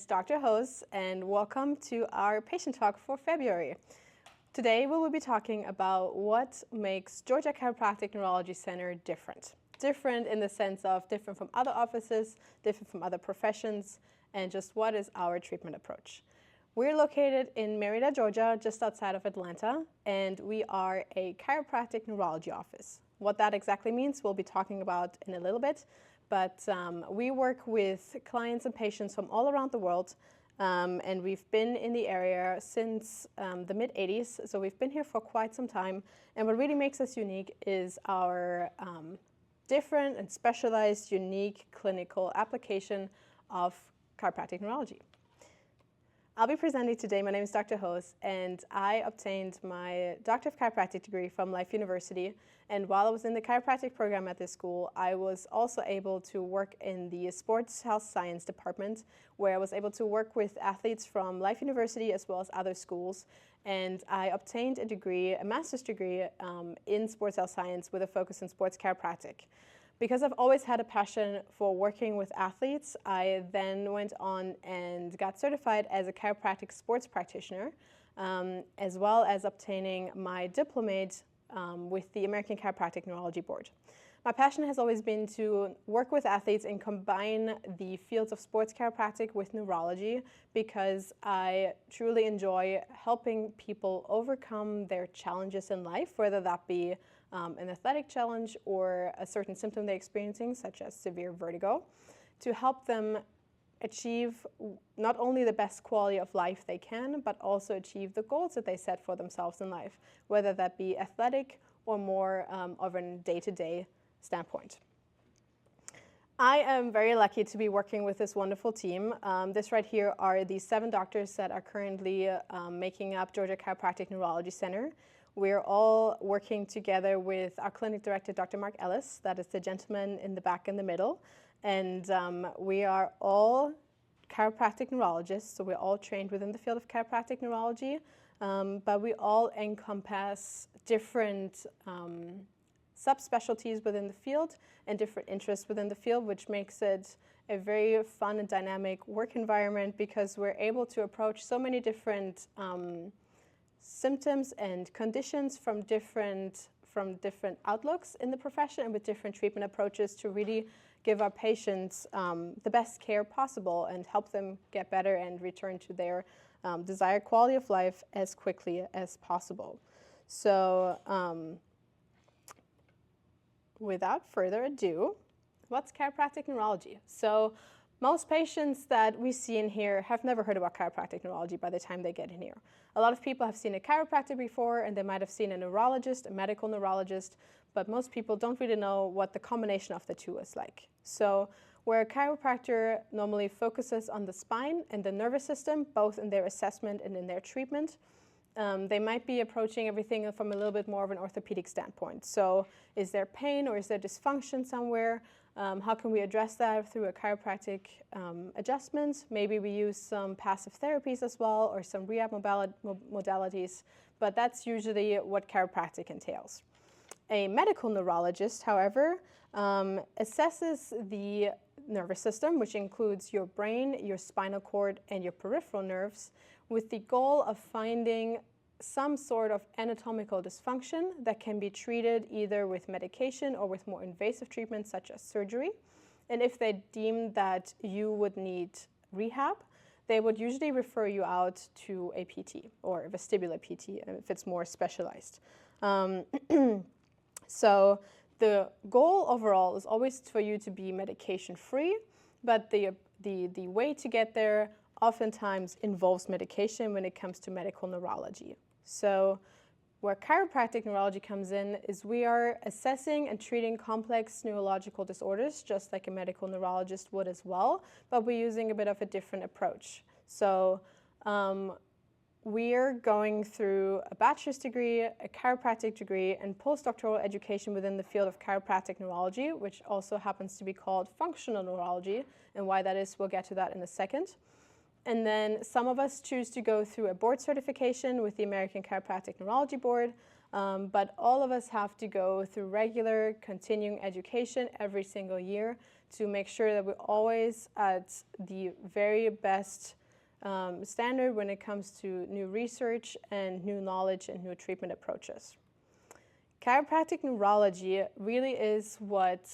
is Dr. Hose, and welcome to our patient talk for February. Today we will be talking about what makes Georgia Chiropractic Neurology Center different. Different in the sense of different from other offices, different from other professions, and just what is our treatment approach. We're located in Marietta, Georgia, just outside of Atlanta, and we are a chiropractic neurology office. What that exactly means, we'll be talking about in a little bit, but we work with clients and patients from all around the world, and we've been in the area since the mid-'80s, so we've been here for quite some time, and what really makes us unique is our different and specialized, unique clinical application of chiropractic neurology. I'll be presenting today. My name is Dr. Hose, and I obtained my Doctor of Chiropractic degree from Life University. And while I was in the chiropractic program at this school, I was also able to work in the sports health science department, where I was able to work with athletes from Life University as well as other schools. And I obtained a degree, a master's degree in sports health science with a focus in sports chiropractic. Because I've always had a passion for working with athletes, I then went on and got certified as a chiropractic sports practitioner, as well as obtaining my diplomate with the American Chiropractic Neurology Board. My passion has always been to work with athletes and combine the fields of sports chiropractic with neurology, because I truly enjoy helping people overcome their challenges in life, whether that be an athletic challenge or a certain symptom they're experiencing, such as severe vertigo, to help them achieve not only the best quality of life they can, but also achieve the goals that they set for themselves in life, whether that be athletic or more of a day-to-day standpoint. I am very lucky to be working with this wonderful team. This right here are the 7 doctors that are currently making up Georgia Chiropractic Neurology Center. We're all working together with our clinic director, Dr. Mark Ellis. That is the gentleman in the back in the middle. And we are all chiropractic neurologists, so we're all trained within the field of chiropractic neurology, but we all encompass different subspecialties within the field and different interests within the field, which makes it a very fun and dynamic work environment, because we're able to approach so many different symptoms and conditions from different outlooks in the profession and with different treatment approaches to really give our patients the best care possible and help them get better and return to their desired quality of life as quickly as possible. So without further ado, what's chiropractic neurology? So most patients that we see in here have never heard about chiropractic neurology by the time they get in here. A lot of people have seen a chiropractor before, and they might have seen a neurologist, a medical neurologist, but most people don't really know what the combination of the two is like. So where a chiropractor normally focuses on the spine and the nervous system, both in their assessment and in their treatment, they might be approaching everything from a little bit more of an orthopedic standpoint. So is there pain or is there dysfunction somewhere? How can we address that through a chiropractic adjustment? Maybe we use some passive therapies as well, or some rehab modalities, but that's usually what chiropractic entails. A medical neurologist, however, assesses the nervous system, which includes your brain, your spinal cord, and your peripheral nerves, with the goal of finding some sort of anatomical dysfunction that can be treated either with medication or with more invasive treatments such as surgery. And if they deem that you would need rehab, they would usually refer you out to a PT or a vestibular PT if it's more specialized. So the goal overall is always for you to be medication free, but the way to get there oftentimes involves medication when it comes to medical neurology. So where chiropractic neurology comes in is we are assessing and treating complex neurological disorders, just like a medical neurologist would as well, but we're using a bit of a different approach. So we're going through a bachelor's degree, a chiropractic degree, and postdoctoral education within the field of chiropractic neurology, which also happens to be called functional neurology, and why that is, we'll get to that in a second. And then some of us choose to go through a board certification with the American Chiropractic Neurology Board, but all of us have to go through regular continuing education every single year to make sure that we're always at the very best standard when it comes to new research and new knowledge and new treatment approaches. Chiropractic neurology really is what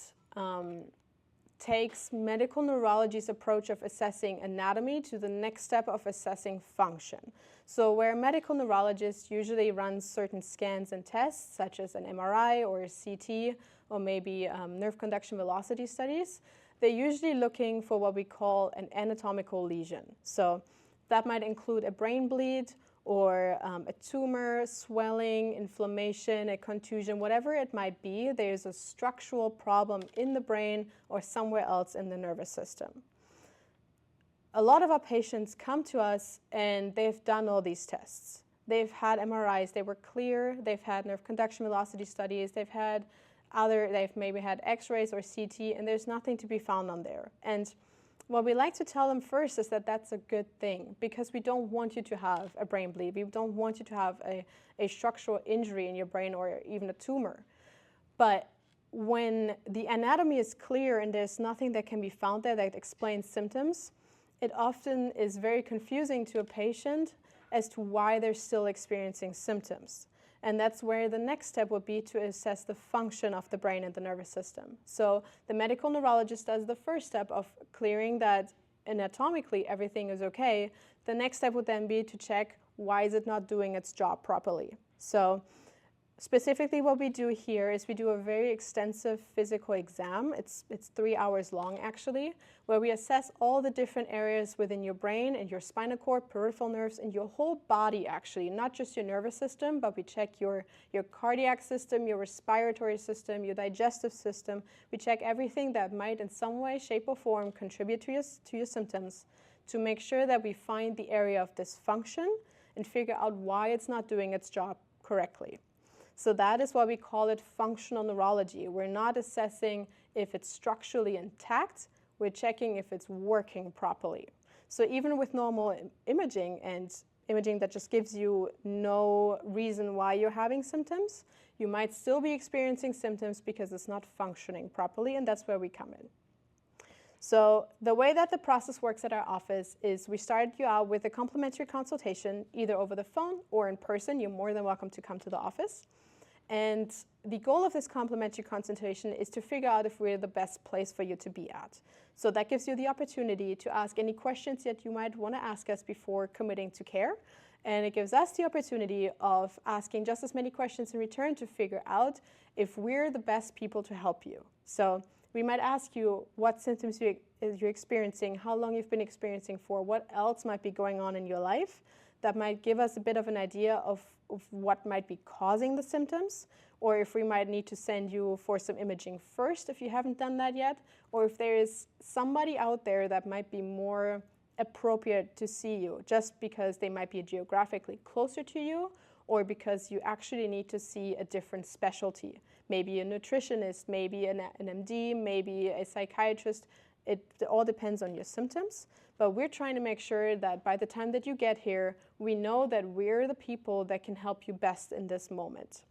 takes medical neurology's approach of assessing anatomy to the next step of assessing function. So where a medical neurologist usually runs certain scans and tests, such as an MRI or a CT, or maybe nerve conduction velocity studies, they're usually looking for what we call an anatomical lesion. So that might include a brain bleed or a tumor, swelling, inflammation, a contusion, whatever it might be. There's a structural problem in the brain or somewhere else in the nervous system. A lot of our patients come to us and they've done all these tests. They've had MRIs, they were clear, they've had nerve conduction velocity studies, they've maybe had x-rays or CT, and there's nothing to be found on there. And what we like to tell them first is that that's a good thing, because we don't want you to have a brain bleed. We don't want you to have a structural injury in your brain or even a tumor. But when the anatomy is clear and there's nothing that can be found there that explains symptoms, it often is very confusing to a patient as to why they're still experiencing symptoms. And that's where the next step would be to assess the function of the brain and the nervous system. So the medical neurologist does the first step of clearing that anatomically everything is okay. The next step would then be to check why is it not doing its job properly. So specifically what we do here is we do a very extensive physical exam. It's 3 hours long actually, where we assess all the different areas within your brain and your spinal cord, peripheral nerves, and your whole body actually, not just your nervous system, but we check your cardiac system, your respiratory system, your digestive system. We check everything that might in some way, shape, or form contribute to your symptoms to make sure that we find the area of dysfunction and figure out why it's not doing its job correctly. So that is why we call it functional neurology. We're not assessing if it's structurally intact, we're checking if it's working properly. So even with normal imaging and imaging that just gives you no reason why you're having symptoms, you might still be experiencing symptoms because it's not functioning properly, and that's where we come in. So the way that the process works at our office is we start you out with a complimentary consultation, either over the phone or in person. You're more than welcome to come to the office. And the goal of this complimentary consultation is to figure out if we're the best place for you to be at. So that gives you the opportunity to ask any questions that you might want to ask us before committing to care. And it gives us the opportunity of asking just as many questions in return to figure out if we're the best people to help you. So we might ask you what symptoms you're experiencing, how long you've been experiencing for, what else might be going on in your life. That might give us a bit of an idea of what might be causing the symptoms, or if we might need to send you for some imaging first if you haven't done that yet, or if there is somebody out there that might be more appropriate to see you just because they might be geographically closer to you, or because you actually need to see a different specialty. Maybe a nutritionist, maybe an MD, maybe a psychiatrist. It all depends on your symptoms, but we're trying to make sure that by the time that you get here, we know that we're the people that can help you best in this moment.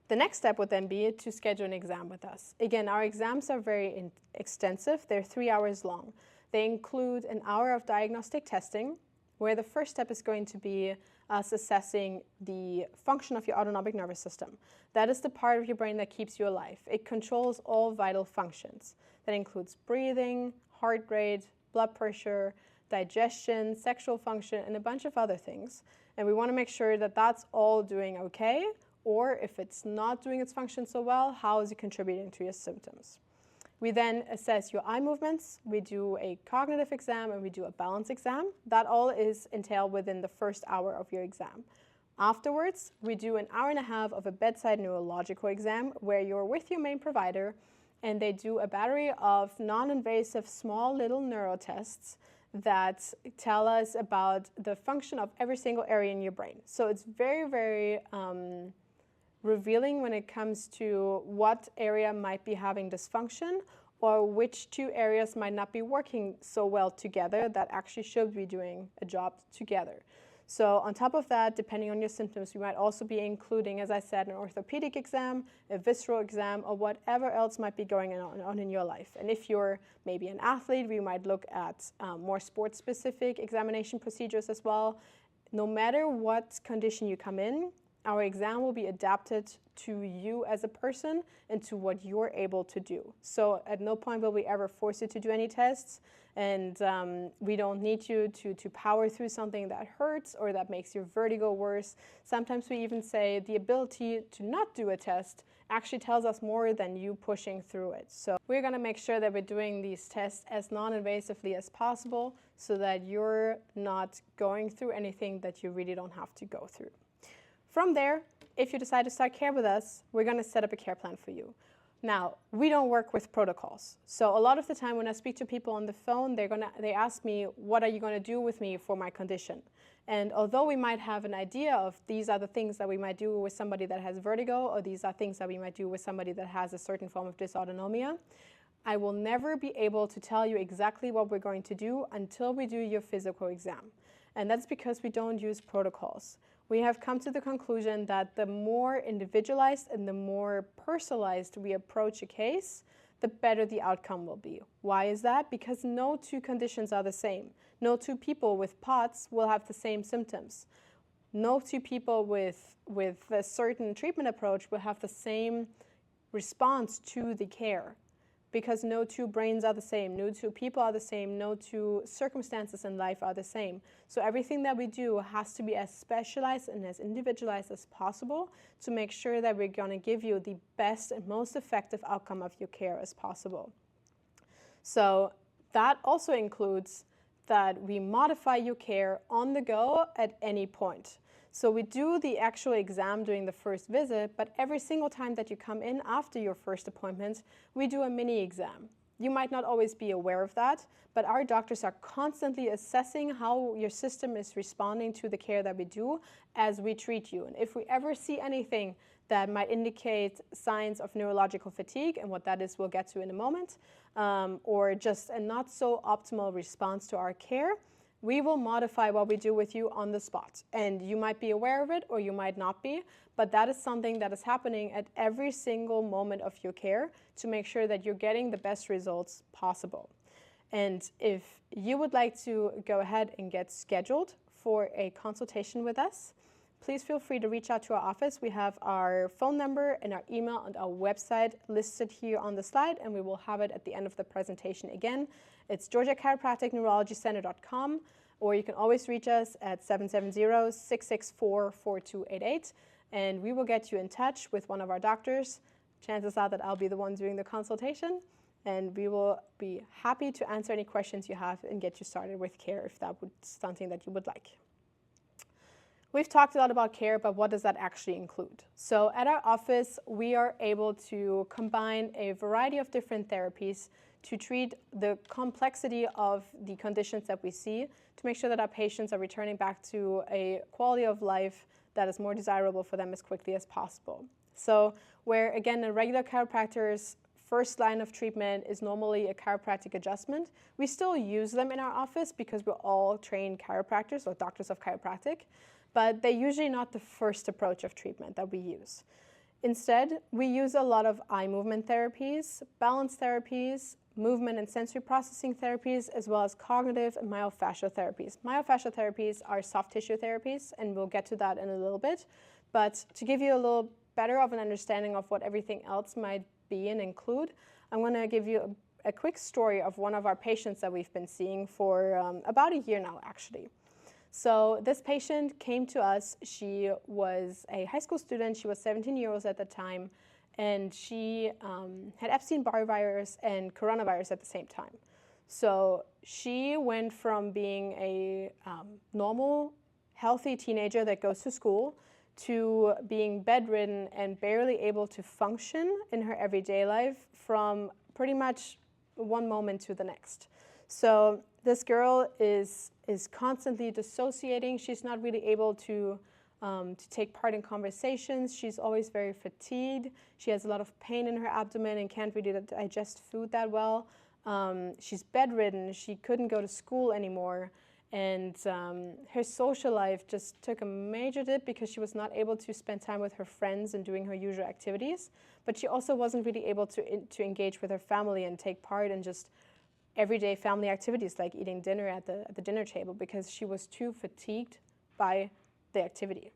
The next step would then be to schedule an exam with us. Again, our exams are very extensive. They're 3 hours long. They include an hour of diagnostic testing, where the first step is going to be us assessing the function of your autonomic nervous system. That is the part of your brain that keeps you alive. It controls all vital functions. That includes breathing, heart rate, blood pressure, digestion, sexual function, and a bunch of other things. And we want to make sure that that's all doing okay, or if it's not doing its function so well, how is it contributing to your symptoms? We then assess your eye movements, we do a cognitive exam, and we do a balance exam. That all is entailed within the first hour of your exam. Afterwards, we do an hour and a half of a bedside neurological exam where you're with your main provider, and they do a battery of non-invasive small little neuro tests that tell us about the function of every single area in your brain. So it's very, very revealing when it comes to what area might be having dysfunction or which two areas might not be working so well together that actually should be doing a job together. So on top of that, depending on your symptoms, we might also be including, as I said, an orthopedic exam, a visceral exam, or whatever else might be going on in your life. And if you're maybe an athlete, we might look at more sports-specific examination procedures as well. No matter what condition you come in, our exam will be adapted to you as a person and to what you're able to do. So at no point will we ever force you to do any tests, and we don't need you to power through something that hurts or that makes your vertigo worse. Sometimes we even say the ability to not do a test actually tells us more than you pushing through it. So we're going to make sure that we're doing these tests as non-invasively as possible so that you're not going through anything that you really don't have to go through. From there, if you decide to start care with us, we're going to set up a care plan for you. Now, we don't work with protocols. So a lot of the time when I speak to people on the phone, they ask me, what are you going to do with me for my condition? And although we might have an idea of these are the things that we might do with somebody that has vertigo, or these are things that we might do with somebody that has a certain form of dysautonomia, I will never be able to tell you exactly what we're going to do until we do your physical exam. And that's because we don't use protocols. We have come to the conclusion that the more individualized and the more personalized we approach a case, the better the outcome will be. Why is that? Because no two conditions are the same. No two people with POTS will have the same symptoms. No two people with a certain treatment approach will have the same response to the care, because no two brains are the same, no two people are the same, no two circumstances in life are the same. So everything that we do has to be as specialized and as individualized as possible to make sure that we're going to give you the best and most effective outcome of your care as possible. So that also includes that we modify your care on the go at any point. So we do the actual exam during the first visit, but every single time that you come in after your first appointment, we do a mini exam. You might not always be aware of that, but our doctors are constantly assessing how your system is responding to the care that we do as we treat you. And if we ever see anything that might indicate signs of neurological fatigue, and what that is we'll get to in a moment, or just a not so optimal response to our care, we will modify what we do with you on the spot. And you might be aware of it or you might not be, but that is something that is happening at every single moment of your care to make sure that you're getting the best results possible. And if you would like to go ahead and get scheduled for a consultation with us, please feel free to reach out to our office. We have our phone number and our email and our website listed here on the slide, and we will have it at the end of the presentation again. It's georgiachiropracticneurologycenter.com, or you can always reach us at 770-664-4288, and we will get you in touch with one of our doctors. Chances are that I'll be the one doing the consultation, and we will be happy to answer any questions you have and get you started with care if that would something that you would like. We've talked a lot about care, but what does that actually include? So at our office, we are able to combine a variety of different therapies to treat the complexity of the conditions that we see, to make sure that our patients are returning back to a quality of life that is more desirable for them as quickly as possible. So where, again, a regular chiropractor's first line of treatment is normally a chiropractic adjustment, we still use them in our office because we're all trained chiropractors or doctors of chiropractic, but they're usually not the first approach of treatment that we use. Instead, we use a lot of eye movement therapies, balance therapies, movement and sensory processing therapies, as well as cognitive and myofascial therapies. Myofascial therapies are soft tissue therapies, and we'll get to that in a little bit. But to give you a little better of an understanding of what everything else might be and include, I'm going to give you a quick story of one of our patients that we've been seeing for about a year now, actually. So this patient came to us. She was a high school student. She was 17 years old at the time, and she had Epstein-Barr virus and coronavirus at the same time. So she went from being a normal, healthy teenager that goes to school to being bedridden and barely able to function in her everyday life from pretty much one moment to the next. So this girl is constantly dissociating. She's not really able to take part in conversations. She's always very fatigued. She has a lot of pain in her abdomen and can't really digest food that well. She's bedridden. She couldn't go to school anymore. And her social life just took a major dip because she was not able to spend time with her friends and doing her usual activities. But she also wasn't really able to engage with her family and take part in just everyday family activities like eating dinner at the dinner table because she was too fatigued by the activity.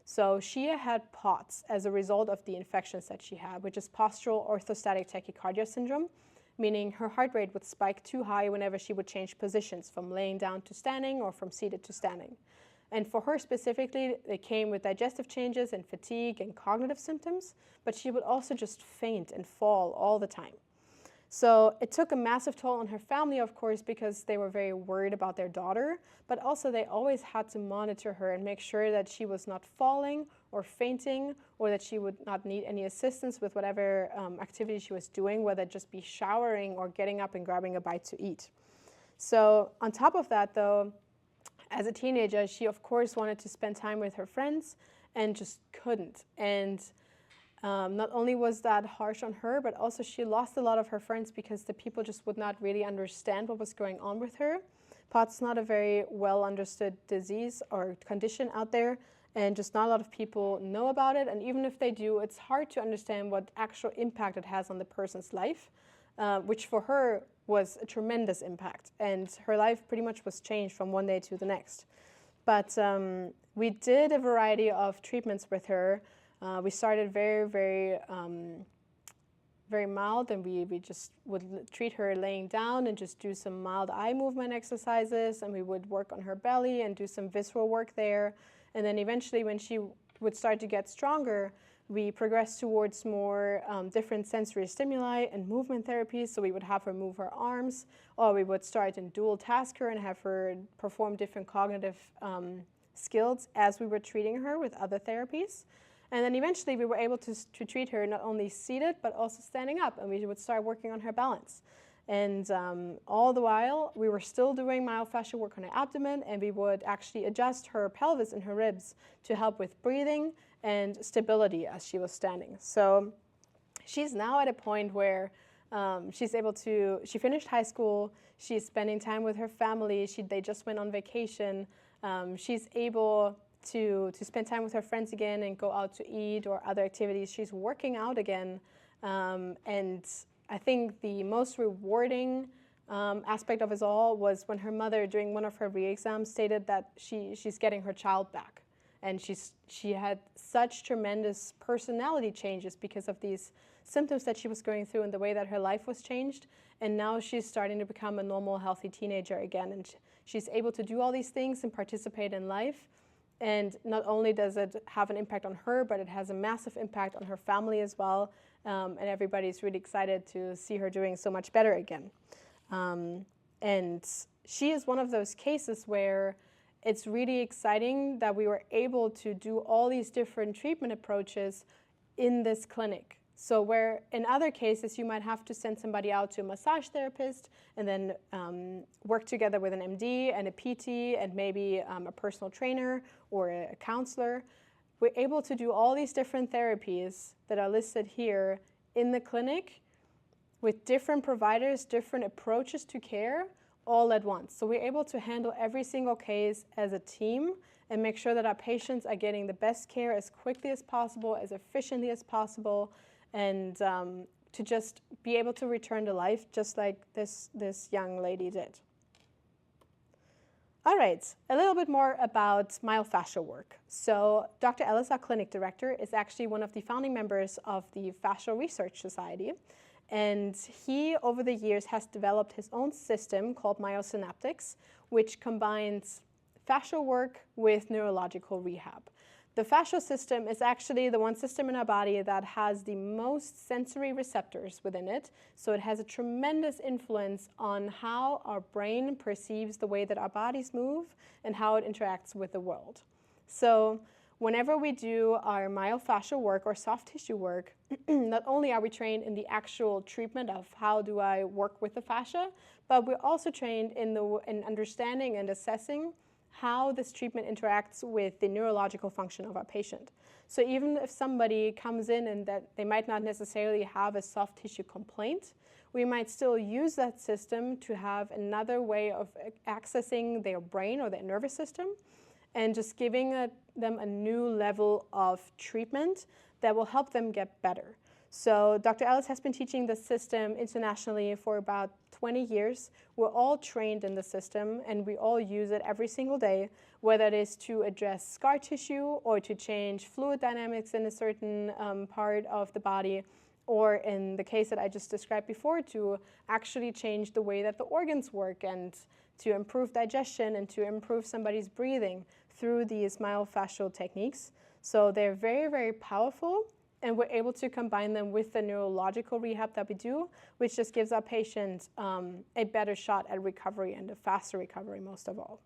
So she had POTS as a result of the infections that she had, which is postural orthostatic tachycardia syndrome, meaning her heart rate would spike too high whenever she would change positions from laying down to standing or from seated to standing. And for her specifically, they came with digestive changes and fatigue and cognitive symptoms, but she would also just faint and fall all the time. So it took a massive toll on her family, of course, because they were very worried about their daughter, but also they always had to monitor her and make sure that she was not falling or fainting or that she would not need any assistance with whatever activity she was doing, whether it just be showering or getting up and grabbing a bite to eat. So on top of that, though, as a teenager, she, of course, wanted to spend time with her friends and just couldn't. And not only was that harsh on her, but also she lost a lot of her friends because the people just would not really understand what was going on with her. POTS is not a very well understood disease or condition out there, and just not a lot of people know about it. And even if they do, it's hard to understand what actual impact it has on the person's life, which for her was a tremendous impact. And her life pretty much was changed from one day to the next. But we did a variety of treatments with her. We started very mild, and we just would treat her laying down and just do some mild eye movement exercises, and we would work on her belly and do some visceral work there. And then eventually when she would start to get stronger, we progressed towards more different sensory stimuli and movement therapies. So we would have her move her arms, or we would start and dual task her and have her perform different cognitive skills as we were treating her with other therapies. And then eventually we were able to treat her not only seated, but also standing up, and we would start working on her balance. And all the while, we were still doing myofascial work on her abdomen, and we would actually adjust her pelvis and her ribs to help with breathing and stability as she was standing. So she's now at a point where she finished high school, she's spending time with her family, they just went on vacation, she's able to spend time with her friends again and go out to eat or other activities. She's working out again. And I think the most rewarding aspect of it all was when her mother, during one of her re-exams, stated that she's getting her child back. And she had such tremendous personality changes because of these symptoms that she was going through and the way that her life was changed. And now she's starting to become a normal, healthy teenager again. And she's able to do all these things and participate in life. And not only does it have an impact on her, but it has a massive impact on her family as well. And everybody's really excited to see her doing so much better again. And she is one of those cases where it's really exciting that we were able to do all these different treatment approaches in this clinic. So where in other cases you might have to send somebody out to a massage therapist and then work together with an MD and a PT and maybe a personal trainer or a counselor, we're able to do all these different therapies that are listed here in the clinic with different providers, different approaches to care all at once. So we're able to handle every single case as a team and make sure that our patients are getting the best care as quickly as possible, as efficiently as possible, and to just be able to return to life just like this young lady did. All right, a little bit more about myofascial work. So Dr. Ellis, our clinic director, is actually one of the founding members of the Fascial Research Society. And he, over the years, has developed his own system called myosynaptics, which combines fascial work with neurological rehab. The fascial system is actually the one system in our body that has the most sensory receptors within it. So it has a tremendous influence on how our brain perceives the way that our bodies move and how it interacts with the world. So whenever we do our myofascial work or soft tissue work, not only are we trained in the actual treatment of how do I work with the fascia, but we're also trained in understanding and assessing how this treatment interacts with the neurological function of our patient. So even if somebody comes in and that they might not necessarily have a soft tissue complaint, we might still use that system to have another way of accessing their brain or their nervous system and just giving them a new level of treatment that will help them get better. So Dr. Ellis has been teaching the system internationally for about 20 years. We're all trained in the system and we all use it every single day, whether it is to address scar tissue or to change fluid dynamics in a certain part of the body, or in the case that I just described before, to actually change the way that the organs work and to improve digestion and to improve somebody's breathing through these myofascial techniques. So they're very, very powerful, and we're able to combine them with the neurological rehab that we do, which just gives our patients a better shot at recovery and a faster recovery most of all.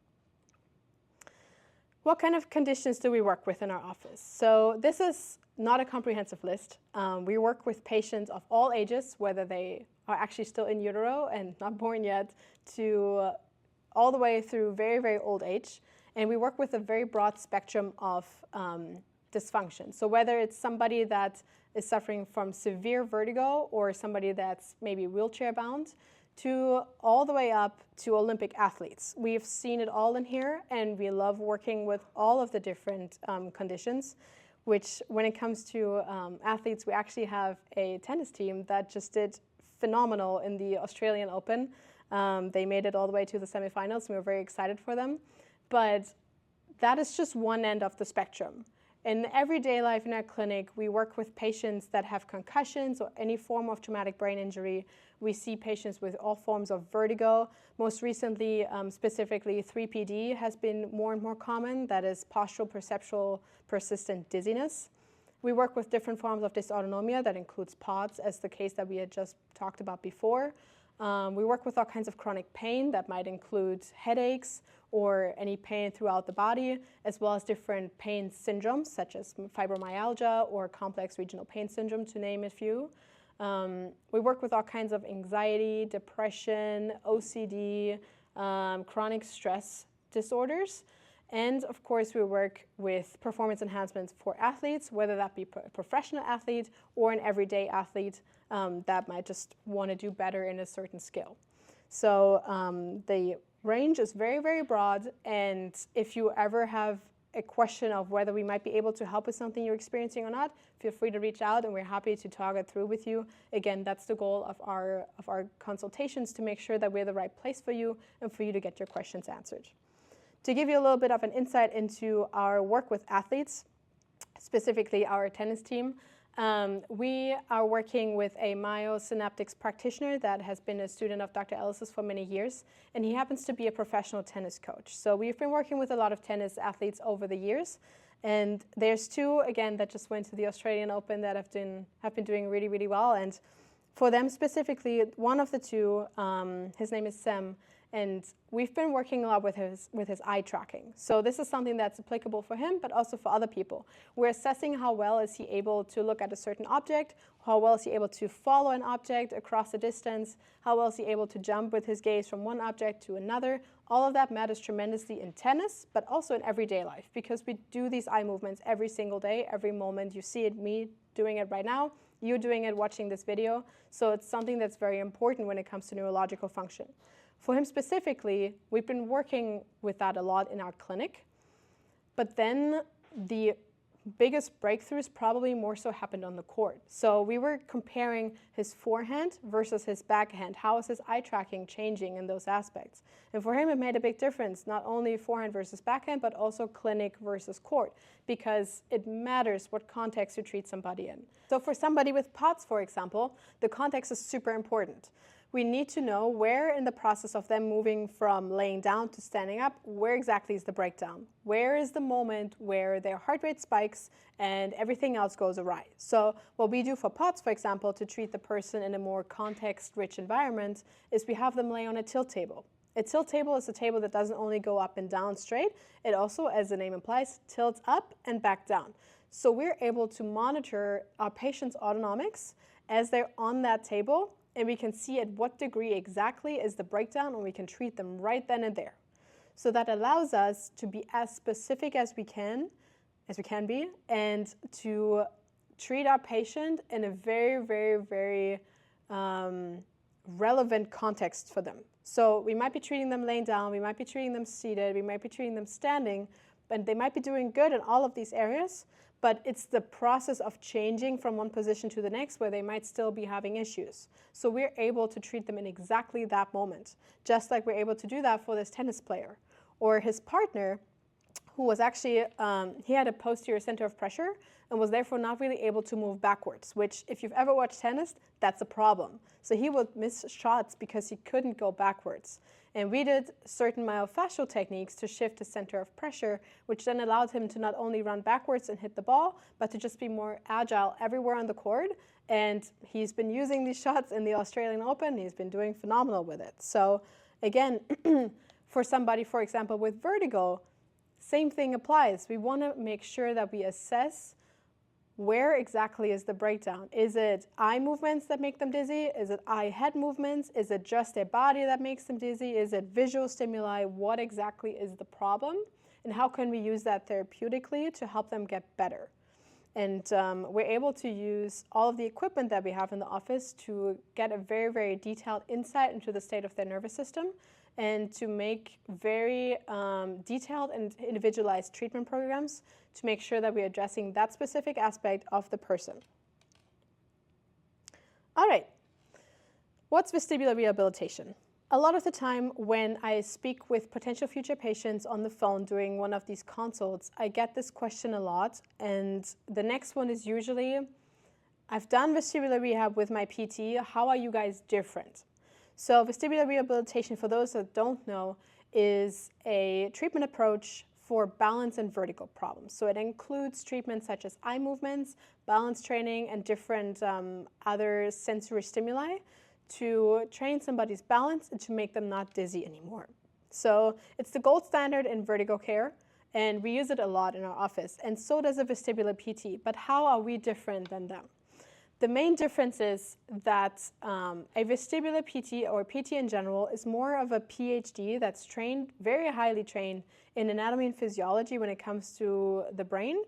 What kind of conditions do we work with in our office? So this is not a comprehensive list. We work with patients of all ages, whether they are actually still in utero and not born yet, to all the way through very, very old age. And we work with a very broad spectrum of dysfunction. So whether it's somebody that is suffering from severe vertigo or somebody that's maybe wheelchair bound, to all the way up to Olympic athletes. We've seen it all in here, and we love working with all of the different conditions, which when it comes to athletes, we actually have a tennis team that just did phenomenal in the Australian Open. They made it all the way to the semifinals, and we were very excited for them. But that is just one end of the spectrum. In everyday life in our clinic, we work with patients that have concussions or any form of traumatic brain injury. We see patients with all forms of vertigo. Most recently, specifically 3PD has been more and more common. That is postural perceptual persistent dizziness. We work with different forms of dysautonomia. That includes POTS, as the case that we had just talked about before. We work with all kinds of chronic pain that might include headaches or any pain throughout the body, as well as different pain syndromes such as fibromyalgia or complex regional pain syndrome, to name a few. We work with all kinds of anxiety, depression, OCD, chronic stress disorders. And of course, we work with performance enhancements for athletes, whether that be a professional athlete or an everyday athlete that might just want to do better in a certain skill. So the range is very, very broad. And if you ever have a question of whether we might be able to help with something you're experiencing or not, feel free to reach out, and we're happy to talk it through with you. Again, that's the goal of our consultations, to make sure that we're the right place for you and for you to get your questions answered. To give you a little bit of an insight into our work with athletes, specifically our tennis team, we are working with a myosynaptics practitioner that has been a student of Dr. Ellis's for many years, and he happens to be a professional tennis coach. So we've been working with a lot of tennis athletes over the years, and there's two, again, that just went to the Australian Open that have been doing really, really well. And for them specifically, one of the two, his name is Sam, and we've been working a lot with his eye tracking. So this is something that's applicable for him, but also for other people. We're assessing how well is he able to look at a certain object, how well is he able to follow an object across a distance, how well is he able to jump with his gaze from one object to another. All of that matters tremendously in tennis, but also in everyday life, because we do these eye movements every single day, every moment. You see it, me doing it right now, you doing it watching this video. So it's something that's very important when it comes to neurological function. For him specifically, we've been working with that a lot in our clinic, but then the biggest breakthroughs probably more so happened on the court. So we were comparing his forehand versus his backhand. How is his eye tracking changing in those aspects? And for him, it made a big difference, not only forehand versus backhand, but also clinic versus court, because it matters what context you treat somebody in. So for somebody with POTS, for example, the context is super important. We need to know where in the process of them moving from laying down to standing up, where exactly is the breakdown? Where is the moment where their heart rate spikes and everything else goes awry? So what we do for POTS, for example, to treat the person in a more context-rich environment, is we have them lay on a tilt table. A tilt table is a table that doesn't only go up and down straight, it also, as the name implies, tilts up and back down. So we're able to monitor our patient's autonomics as they're on that table, and we can see at what degree exactly is the breakdown, and we can treat them right then and there. So that allows us to be as specific as we can be, and to treat our patient in a very, very, very relevant context for them. So we might be treating them laying down, we might be treating them seated, we might be treating them standing, but they might be doing good in all of these areas, but it's the process of changing from one position to the next where they might still be having issues. So we're able to treat them in exactly that moment, just like we're able to do that for this tennis player. Or his partner, who was actually, he had a posterior center of pressure and was therefore not really able to move backwards, which if you've ever watched tennis, that's a problem. So he would miss shots because he couldn't go backwards. And we did certain myofascial techniques to shift the center of pressure, which then allowed him to not only run backwards and hit the ball, but to just be more agile everywhere on the court. And he's been using these shots in the Australian Open. He's been doing phenomenal with it. So again, for somebody, for example, with vertigo, same thing applies. We want to make sure that we assess where exactly is the breakdown. Is it eye movements that make them dizzy? Is it eye-head movements? Is it just their body that makes them dizzy? Is it visual stimuli? What exactly is the problem? And how can we use that therapeutically to help them get better? And we're able to use all of the equipment that we have in the office to get a very, very detailed insight into the state of their nervous system, and to make very detailed and individualized treatment programs to make sure that we're addressing that specific aspect of the person. All right, what's vestibular rehabilitation? A lot of the time when I speak with potential future patients on the phone during one of these consults, I get this question a lot, and the next one is usually, I've done vestibular rehab with my PT, how are you guys different? So vestibular rehabilitation, for those that don't know, is a treatment approach for balance and vertigo problems. So it includes treatments such as eye movements, balance training, and different other sensory stimuli to train somebody's balance and to make them not dizzy anymore. So it's the gold standard in vertigo care, and we use it a lot in our office, and so does a vestibular PT. But how are we different than them? The main difference is that a vestibular PT, or PT in general, is more of a PhD that's trained, very highly trained in anatomy and physiology when it comes to the brain,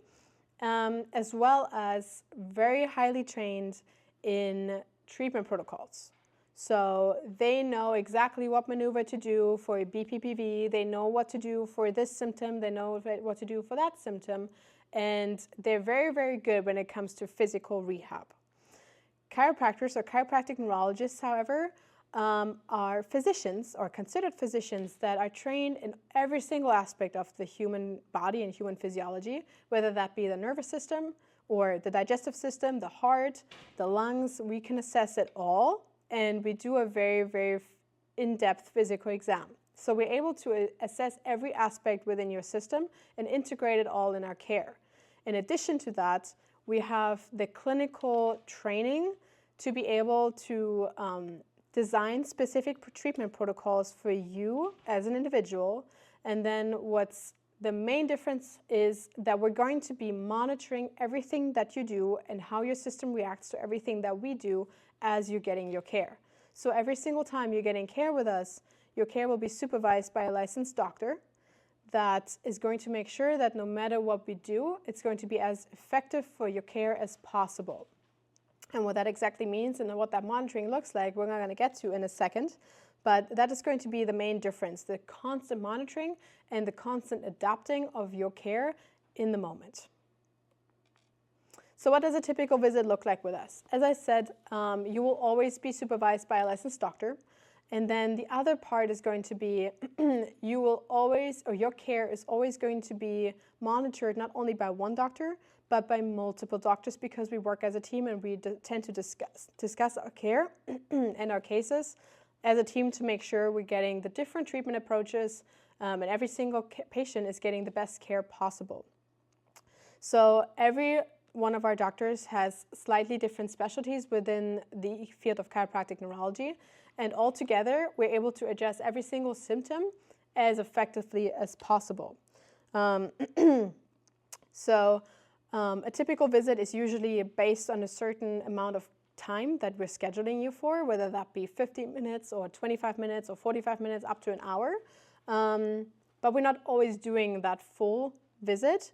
as well as very highly trained in treatment protocols. So they know exactly what maneuver to do for a BPPV, they know what to do for this symptom, they know what to do for that symptom, and they're very, very good when it comes to physical rehab. Chiropractors or chiropractic neurologists, however, are physicians or considered physicians that are trained in every single aspect of the human body and human physiology, whether that be the nervous system or the digestive system, the heart, the lungs. We can assess it all, and we do a very, very in-depth physical exam. So we're able to assess every aspect within your system and integrate it all in our care. In addition to that, we have the clinical training to be able to design specific treatment protocols for you as an individual. And then what's the main difference is that we're going to be monitoring everything that you do and how your system reacts to everything that we do as you're getting your care. So every single time you're getting care with us, your care will be supervised by a licensed doctor that is going to make sure that no matter what we do, it's going to be as effective for your care as possible. And what that exactly means and what that monitoring looks like, we're not going to get to in a second, but that is going to be the main difference, the constant monitoring and the constant adapting of your care in the moment. So what does a typical visit look like with us? As I said, you will always be supervised by a licensed doctor. And then the other part is going to be you will always, or your care is always going to be monitored not only by one doctor, but by multiple doctors, because we work as a team and we tend to discuss our care and our cases as a team to make sure we're getting the different treatment approaches and every single patient is getting the best care possible. So every one of our doctors has slightly different specialties within the field of chiropractic neurology. And altogether, we're able to address every single symptom as effectively as possible. So a typical visit is usually based on a certain amount of time that we're scheduling you for, whether that be 15 minutes or 25 minutes or 45 minutes up to an hour. but we're not always doing that full visit,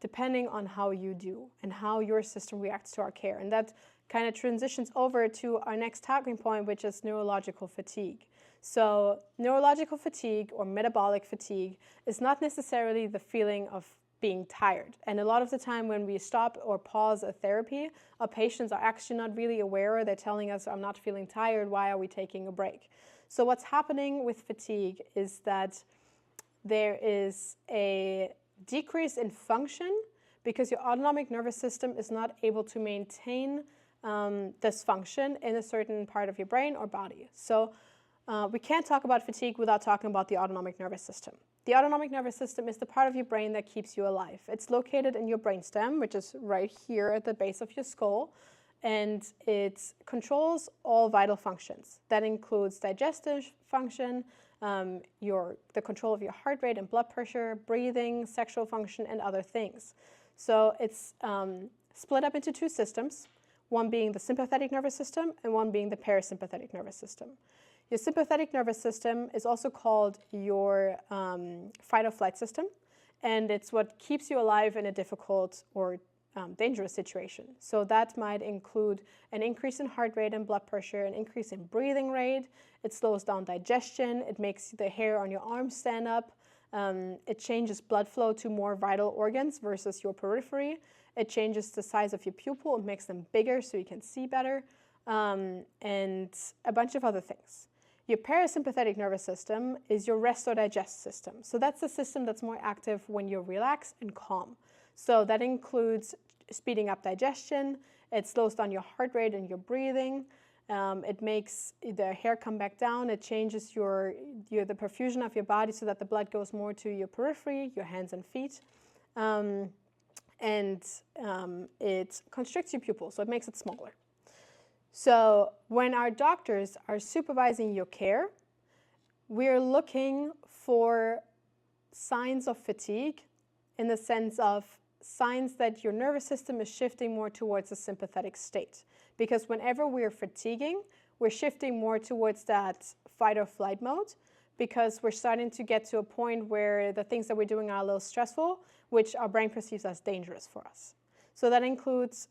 depending on how you do and how your system reacts to our care. And that kind of transitions over to our next talking point, which is neurological fatigue. So neurological fatigue or metabolic fatigue is not necessarily the feeling of being tired. And a lot of the time when we stop or pause a therapy, our patients are actually not really aware. They're telling us, I'm not feeling tired, why are we taking a break? So what's happening with fatigue is that there is a decrease in function because your autonomic nervous system is not able to maintain this function in a certain part of your brain or body. So we can't talk about fatigue without talking about the autonomic nervous system. The autonomic nervous system is the part of your brain that keeps you alive. It's located in your brainstem, which is right here at the base of your skull, and it controls all vital functions. That includes digestive function, the control of your heart rate and blood pressure, breathing, sexual function, and other things. So it's split up into two systems, one being the sympathetic nervous system and one being the parasympathetic nervous system. Your sympathetic nervous system is also called your fight or flight system, and it's what keeps you alive in a difficult or dangerous situation. So that might include an increase in heart rate and blood pressure, an increase in breathing rate. It slows down digestion. It makes the hair on your arms stand up. It changes blood flow to more vital organs versus your periphery. It changes the size of your pupil. It makes them bigger so you can see better, and a bunch of other things. Your parasympathetic nervous system is your rest or digest system. So that's the system that's more active when you're relaxed and calm. So that includes speeding up digestion. It slows down your heart rate and your breathing. It makes the hair come back down. It changes the perfusion of your body so that the blood goes more to your periphery, your hands and feet. It constricts your pupil, so it makes it smaller. So when our doctors are supervising your care, we're looking for signs of fatigue in the sense of signs that your nervous system is shifting more towards a sympathetic state. Because whenever we're fatiguing, we're shifting more towards that fight or flight mode because we're starting to get to a point where the things that we're doing are a little stressful, which our brain perceives as dangerous for us. So that includes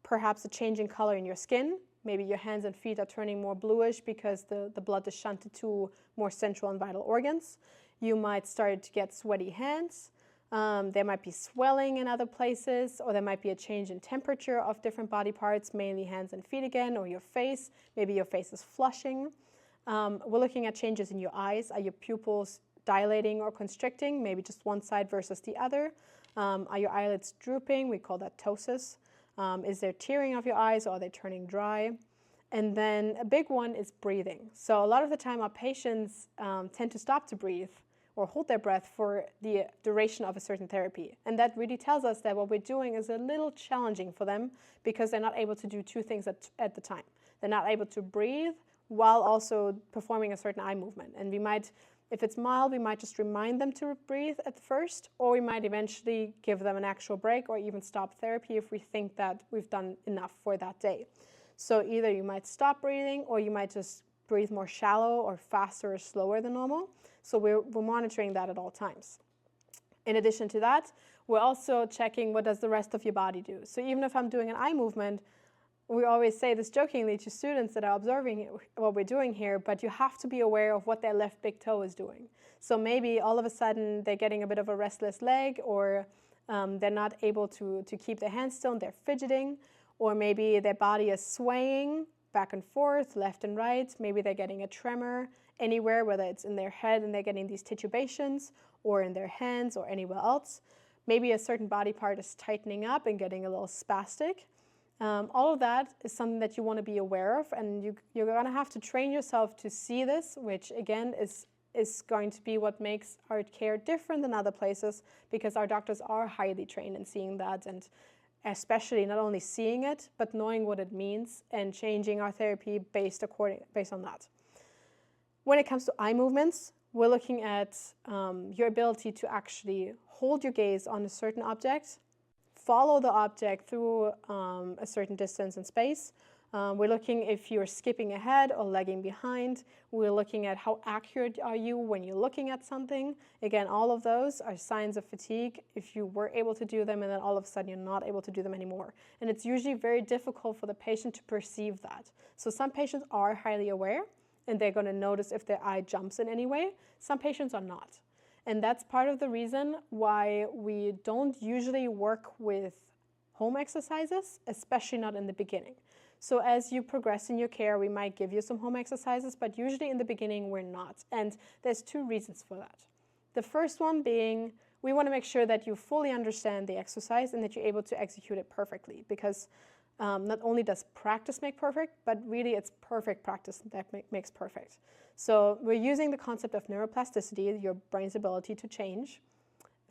perhaps a change in color in your skin. Maybe your hands and feet are turning more bluish because the blood is shunted to more central and vital organs. You might start to get sweaty hands. There might be swelling in other places, or there might be a change in temperature of different body parts, mainly hands and feet again, or your face. Maybe your face is flushing. We're looking at changes in your eyes. Are your pupils dilating or constricting? Maybe just one side versus the other. Are your eyelids drooping? We call that ptosis. Is there tearing of your eyes, or are they turning dry? And then a big one is breathing. So a lot of the time our patients tend to stop to breathe or hold their breath for the duration of a certain therapy. And that really tells us that what we're doing is a little challenging for them because they're not able to do two things at the time. They're not able to breathe while also performing a certain eye movement. And we might, if it's mild, we might just remind them to breathe at first, or we might eventually give them an actual break or even stop therapy if we think that we've done enough for that day. So either you might stop breathing or you might just breathe more shallow or faster or slower than normal. So we're monitoring that at all times. In addition to that, we're also checking what does the rest of your body do. So even if I'm doing an eye movement, we always say this jokingly to students that are observing what we're doing here, but you have to be aware of what their left big toe is doing. So maybe all of a sudden they're getting a bit of a restless leg, or they're not able to keep their hands still and they're fidgeting, or maybe their body is swaying back and forth, left and right. Maybe they're getting a tremor anywhere, whether it's in their head and they're getting these titubations, or in their hands or anywhere else. Maybe a certain body part is tightening up and getting a little spastic. All of that is something that you want to be aware of, and you're going to have to train yourself to see this, which again is going to be what makes our care different than other places, because our doctors are highly trained in seeing that, and especially not only seeing it, but knowing what it means and changing our therapy based on that. When it comes to eye movements, we're looking at your ability to actually hold your gaze on a certain object follow the object through a certain distance in space. We're looking if you're skipping ahead or lagging behind. We're looking at how accurate are you when you're looking at something. Again, all of those are signs of fatigue if you were able to do them and then all of a sudden you're not able to do them anymore. And it's usually very difficult for the patient to perceive that. So some patients are highly aware and they're going to notice if their eye jumps in any way. Some patients are not. And that's part of the reason why we don't usually work with home exercises, especially not in the beginning. So as you progress in your care, we might give you some home exercises, but usually in the beginning we're not. And there's two reasons for that. The first one being, we want to make sure that you fully understand the exercise and that you're able to execute it perfectly, because not only does practice make perfect, but really it's perfect practice that makes perfect. So we're using the concept of neuroplasticity, your brain's ability to change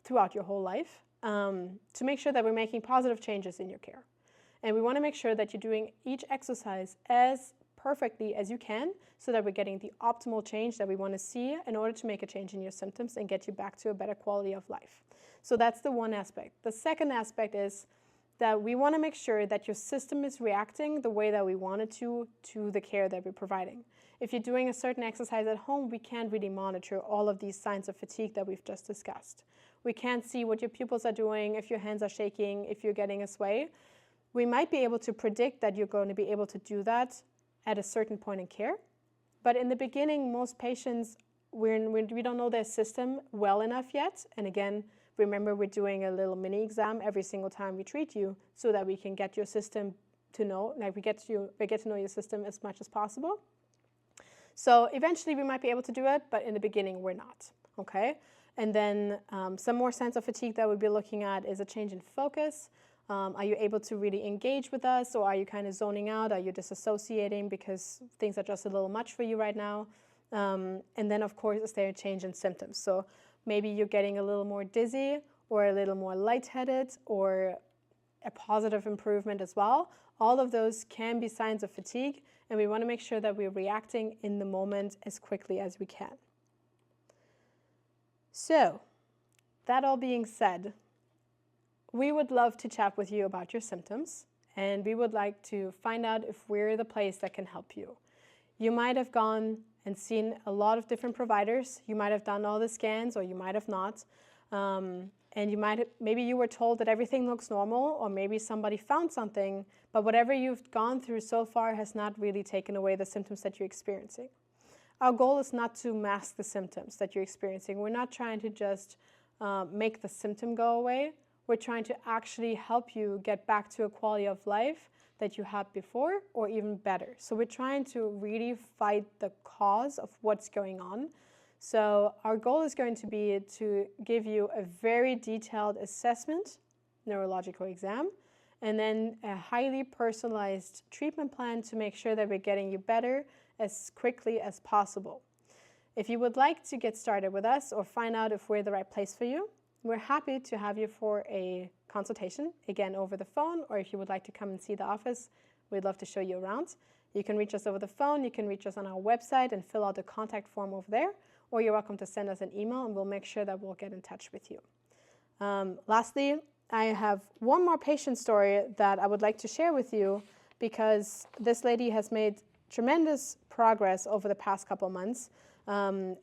throughout your whole life, to make sure that we're making positive changes in your care. And we want to make sure that you're doing each exercise as perfectly as you can so that we're getting the optimal change that we want to see in order to make a change in your symptoms and get you back to a better quality of life. So that's the one aspect. The second aspect is that we want to make sure that your system is reacting the way that we want it to the care that we're providing. If you're doing a certain exercise at home, we can't really monitor all of these signs of fatigue that we've just discussed. We can't see what your pupils are doing, if your hands are shaking, if you're getting a sway. We might be able to predict that you're going to be able to do that at a certain point in care. But in the beginning, most patients, we don't know their system well enough yet. And again, remember, we're doing a little mini exam every single time we treat you so that we can get your system to know, like we get to know your system as much as possible. So eventually we might be able to do it, but in the beginning we're not, okay? And then some more signs of fatigue that we'll be looking at is a change in focus. Are you able to really engage with us, or are you kind of zoning out? Are you disassociating because things are just a little much for you right now? And then, of course, is there a change in symptoms? So maybe you're getting a little more dizzy or a little more lightheaded or a positive improvement as well. All of those can be signs of fatigue, and we want to make sure that we're reacting in the moment as quickly as we can. So, that all being said, we would love to chat with you about your symptoms, and we would like to find out if we're the place that can help you. You might have gone and seen a lot of different providers. You might have done all the scans, or you might have not. And maybe you were told that everything looks normal, or maybe somebody found something, but whatever you've gone through so far has not really taken away the symptoms that you're experiencing. Our goal is not to mask the symptoms that you're experiencing. We're not trying to just make the symptom go away. We're trying to actually help you get back to a quality of life that you had before, or even better. So we're trying to really fight the cause of what's going on. So our goal is going to be to give you a very detailed assessment, neurological exam, and then a highly personalized treatment plan to make sure that we're getting you better as quickly as possible. If you would like to get started with us or find out if we're the right place for you, we're happy to have you for a consultation, again over the phone, or if you would like to come and see the office, we'd love to show you around. You can reach us over the phone, you can reach us on our website and fill out the contact form over there, or you're welcome to send us an email and we'll make sure that we'll get in touch with you. Lastly, I have one more patient story that I would like to share with you, because this lady has made tremendous progress over the past couple months.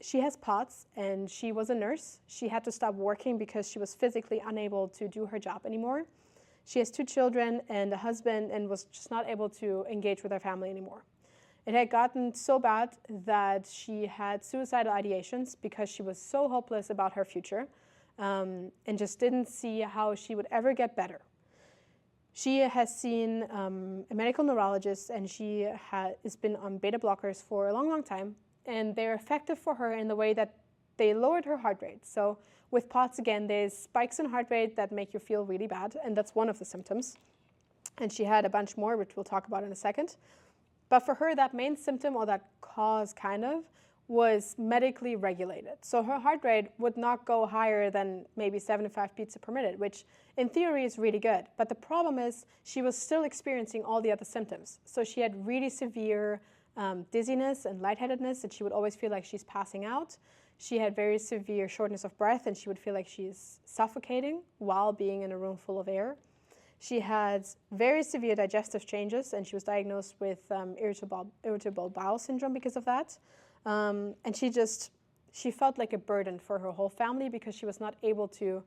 She has POTS, and she was a nurse. She had to stop working because she was physically unable to do her job anymore. She has 2 children and a husband, and was just not able to engage with her family anymore. It had gotten so bad that she had suicidal ideations because she was so hopeless about her future, and just didn't see how she would ever get better. She has seen a medical neurologist, and she has been on beta blockers for a long, long time. And they're effective for her in the way that they lowered her heart rate. So with POTS, again, there's spikes in heart rate that make you feel really bad, and that's one of the symptoms. And she had a bunch more, which we'll talk about in a second. But for her, that main symptom, or that cause kind of, was medically regulated. So her heart rate would not go higher than maybe 75 beats per minute, which in theory is really good. But the problem is she was still experiencing all the other symptoms. So she had really severe dizziness and lightheadedness, and she would always feel like she's passing out. She had very severe shortness of breath, and she would feel like she's suffocating while being in a room full of air. She had very severe digestive changes, and she was diagnosed with irritable bowel syndrome because of that. And she felt like a burden for her whole family because she was not able to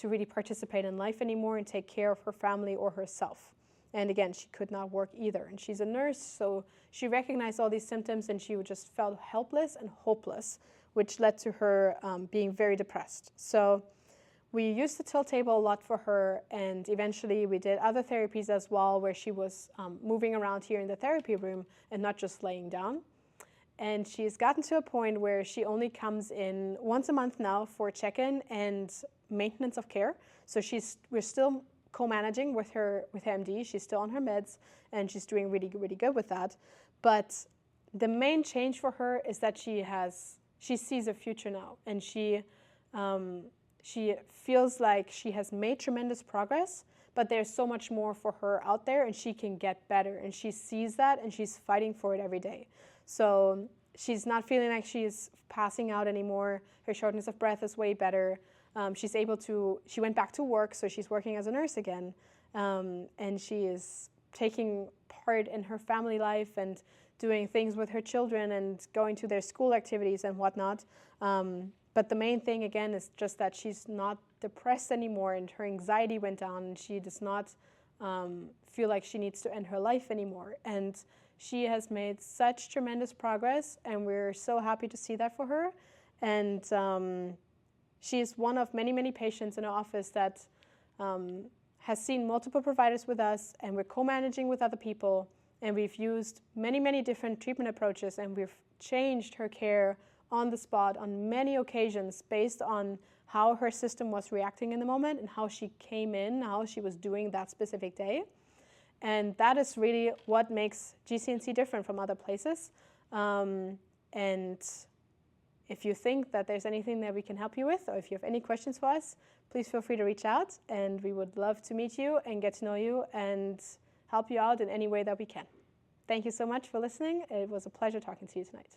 really participate in life anymore and take care of her family or herself. And again, she could not work either. And she's a nurse, so she recognized all these symptoms, and she just felt helpless and hopeless, which led to her being very depressed. So we used the tilt table a lot for her, and eventually we did other therapies as well, where she was moving around here in the therapy room and not just laying down. And she's gotten to a point where she only comes in once a month now for check-in and maintenance of care. So we're still co-managing with her MD. She's still on her meds, and she's doing really, really good with that. But the main change for her is that she sees a future now, and she feels like she has made tremendous progress, but there's so much more for her out there, and she can get better, and she sees that, and she's fighting for it every day. So she's not feeling like she's passing out anymore. Her shortness of breath is way better. She went back to work, so she's working as a nurse again, and she is taking part in her family life and doing things with her children and going to their school activities and whatnot. But the main thing, again, is just that she's not depressed anymore, and her anxiety went down, and she does not feel like she needs to end her life anymore. And she has made such tremendous progress, and we're so happy to see that for her. And she is one of many, many patients in our office that has seen multiple providers with us, and we're co-managing with other people, and we've used many, many different treatment approaches, and we've changed her care on the spot on many occasions based on how her system was reacting in the moment and how she came in, how she was doing that specific day. And that is really what makes GCNC different from other places. And if you think that there's anything that we can help you with, or if you have any questions for us, please feel free to reach out, and we would love to meet you and get to know you and help you out in any way that we can. Thank you so much for listening. It was a pleasure talking to you tonight.